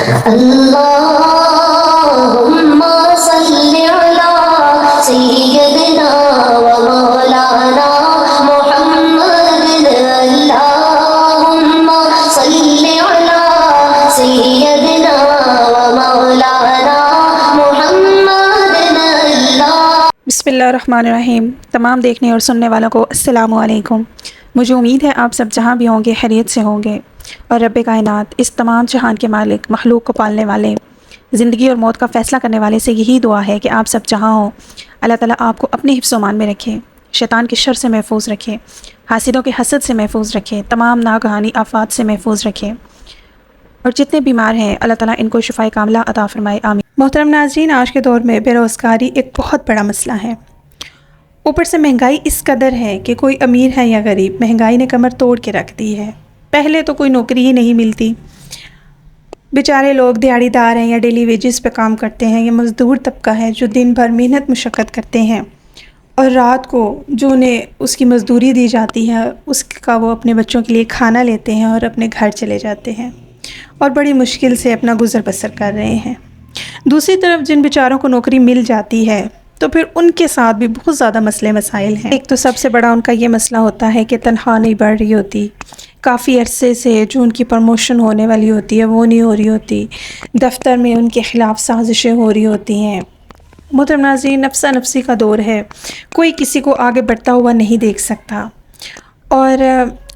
اللهم صل على سيدنا ومولانا محمد اللهم صل على سيدنا ومولانا محمد بسم اللہ الرحمن الرحیم۔ تمام دیکھنے اور سننے والوں کو السلام علیکم۔ مجھے امید ہے آپ سب جہاں بھی ہوں گے خیریت سے ہوں گے، اور رب کائنات اس تمام جہان کے مالک، مخلوق کو پالنے والے، زندگی اور موت کا فیصلہ کرنے والے سے یہی دعا ہے کہ آپ سب جہاں ہوں اللہ تعالیٰ آپ کو اپنے حفظ و امان میں رکھے، شیطان کے شر سے محفوظ رکھے، حاسدوں کے حسد سے محفوظ رکھے، تمام ناگہانی آفات سے محفوظ رکھے، اور جتنے بیمار ہیں اللہ تعالیٰ ان کو شفائے کاملہ عطا فرمائے، آمین۔ محترم ناظرین، آج کے دور میں بے روزگاری ایک بہت بڑا مسئلہ ہے۔ اوپر سے مہنگائی اس قدر ہے کہ کوئی امیر ہے یا غریب، مہنگائی نے کمر توڑ کے رکھ دی ہے۔ پہلے تو کوئی نوکری ہی نہیں ملتی، بیچارے لوگ دیہڑی دار ہیں یا ڈیلی ویجز پہ کام کرتے ہیں، یا مزدور طبقہ ہے جو دن بھر محنت مشقت کرتے ہیں، اور رات کو جو انہیں اس کی مزدوری دی جاتی ہے اس کا وہ اپنے بچوں کے لیے کھانا لیتے ہیں اور اپنے گھر چلے جاتے ہیں، اور بڑی مشکل سے اپنا گزر بسر کر رہے ہیں۔ دوسری طرف جن بیچاروں کو نوکری مل جاتی ہے تو پھر ان کے ساتھ بھی بہت زیادہ مسئلے مسائل ہیں۔ ایک تو سب سے بڑا ان کا یہ مسئلہ ہوتا ہے کہ تنخواہ نہیں بڑھ رہی ہوتی، کافی عرصے سے جو ان کی پروموشن ہونے والی ہوتی ہے وہ نہیں ہو رہی ہوتی، دفتر میں ان کے خلاف سازشیں ہو رہی ہوتی ہیں۔ محترم ناظرین، نفسا نفسی کا دور ہے، کوئی کسی کو آگے بڑھتا ہوا نہیں دیکھ سکتا، اور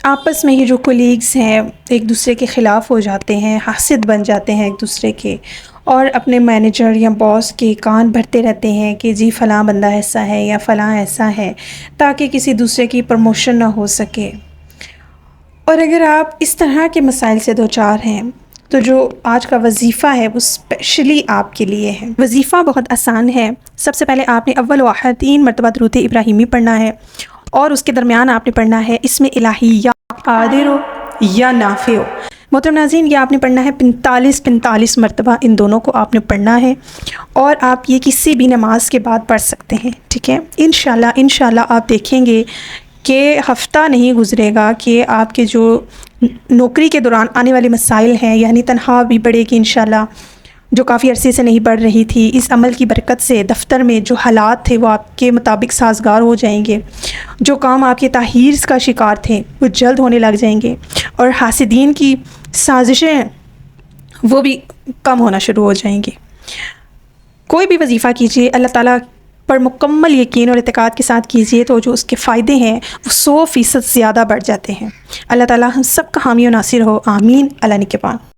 آپس میں ہی جو کولیگز ہیں ایک دوسرے کے خلاف ہو جاتے ہیں، حاسد بن جاتے ہیں ایک دوسرے کے، اور اپنے مینیجر یا باس کے کان بھرتے رہتے ہیں کہ جی فلاں بندہ ایسا ہے یا فلاں ایسا ہے، تاکہ کسی دوسرے کی پروموشن نہ ہو سکے۔ اور اگر آپ اس طرح کے مسائل سے دوچار ہیں تو جو آج کا وظیفہ ہے وہ اسپیشلی آپ کے لیے ہے۔ وظیفہ بہت آسان ہے۔ سب سے پہلے آپ نے اول و آخر 3 مرتبہ درود ابراہیمی پڑھنا ہے، اور اس کے درمیان آپ نے پڑھنا ہے اسم الہی یا قادر ہو یا نافع ہو۔ محترم ناظرین، یہ آپ نے پڑھنا ہے 45 مرتبہ، ان دونوں کو آپ نے پڑھنا ہے، اور آپ یہ کسی بھی نماز کے بعد پڑھ سکتے ہیں، ٹھیک ہے؟ انشاءاللہ آپ دیکھیں گے کہ ہفتہ نہیں گزرے گا کہ آپ کے جو نوکری کے دوران آنے والے مسائل ہیں، یعنی تنخواہ بھی بڑھے گی انشاءاللہ، جو کافی عرصے سے نہیں بڑھ رہی تھی، اس عمل کی برکت سے دفتر میں جو حالات تھے وہ آپ کے مطابق سازگار ہو جائیں گے، جو کام آپ کے تاخیر کا شکار تھے وہ جلد ہونے لگ جائیں گے، اور حاسدین کی سازشیں وہ بھی کم ہونا شروع ہو جائیں گی۔ کوئی بھی وظیفہ کیجیے اللہ تعالیٰ پر مکمل یقین اور اعتقاد کے ساتھ کیجیے تو جو اس کے فائدے ہیں وہ 100% زیادہ بڑھ جاتے ہیں۔ اللہ تعالیٰ ہم سب کا حامی و ناصر ہو، آمین، اللہ نگہبان۔